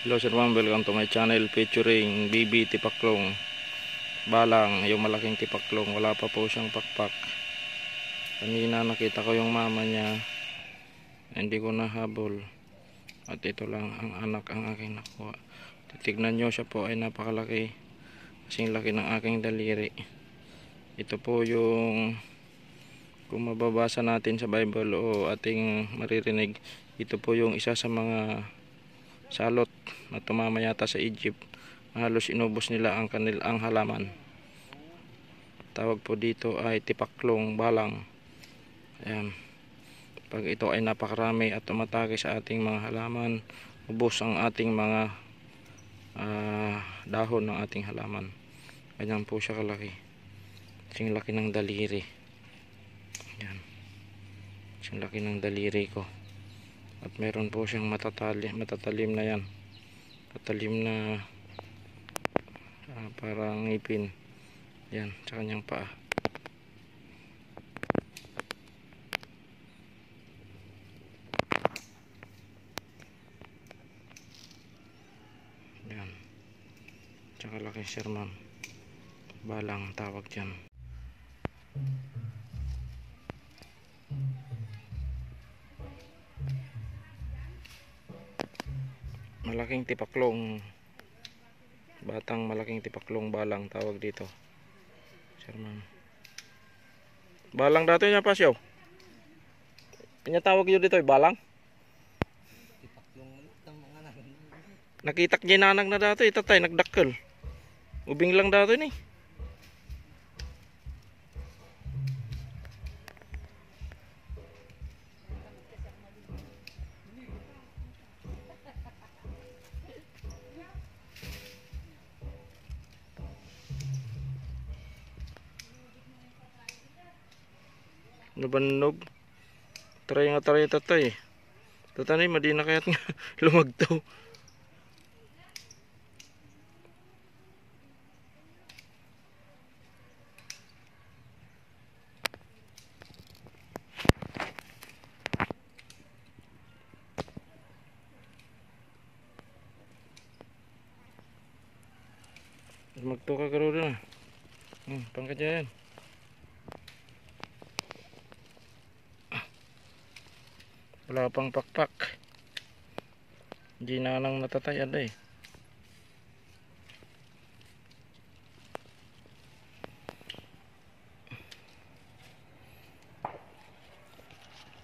Hello sir ma'am, welcome to my channel featuring BB Tipaklong Balang, yung malaking tipaklong. Wala pa po siyang pakpak. Kanina nakita ko yung mama niya, hindi ko nahabol. At ito lang ang anak ang aking nakuha. Titignan nyo, siya po ay napakalaki. Kasing laki ng aking daliri. Ito po yung, kung mababasa natin sa Bible o ating maririnig, ito po yung isa sa mga salot na tumama yata sa Egypt. Halos inubos nila ang kanilang halaman. Tawag po dito ay tipaklong balang. Ayan. Pag ito ay napakarami at tumatake sa ating mga halaman, ubos ang ating mga dahon ng ating halaman. Ganyan po siya kalaki. Kasing laki ng daliri. Ayan. Kasing laki ng daliri ko. At meron po siyang matatalim na yan. Matalim na parang ngipin. Yan, sa kanyang paa. Yan. Tsaka laki sir ma'am. Balang tawag dyan. Malaking tipaklong, batang malaking tipaklong balang tawag dito sir ma'am. Balang dato niya pasyaw. Kanya tawag yun dito balang. Nakitak niya nanag na dato itatay nagdakkel. Ubing lang dato ni. Nabannog. Try nga tayo tatay. Tatay madina kayat nga lumagtaw. Magto ka karo na. Pangkadyan. Wala pang pakpak. Hindi na nang natatay ada eh.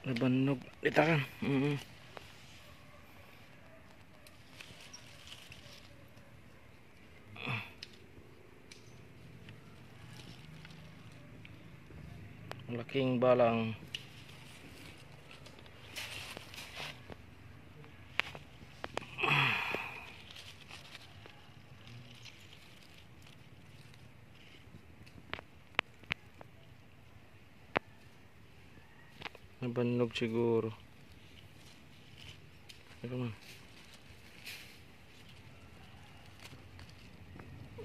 Nabannog. Itakan. Malaking balang. Nabannog siguro. Pero man.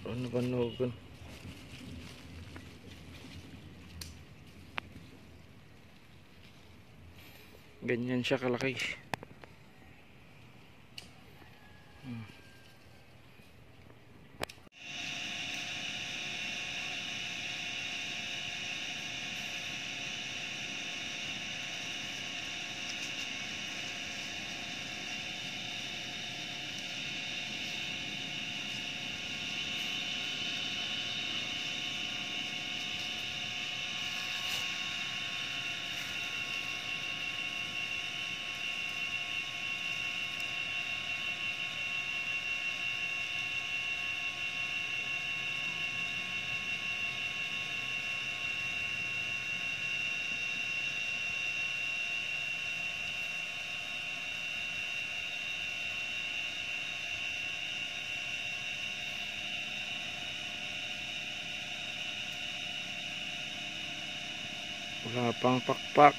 Nabannog kan. Ganyan siya kalaki. Wala pang pakpak.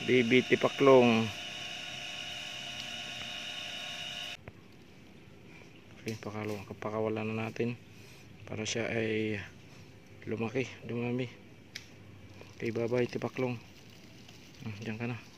BB Tipaklong. Okay, pakawalan na natin para siya ay lumaki, dumami. Okay, bye bye Tipaklong. Diyan ka na.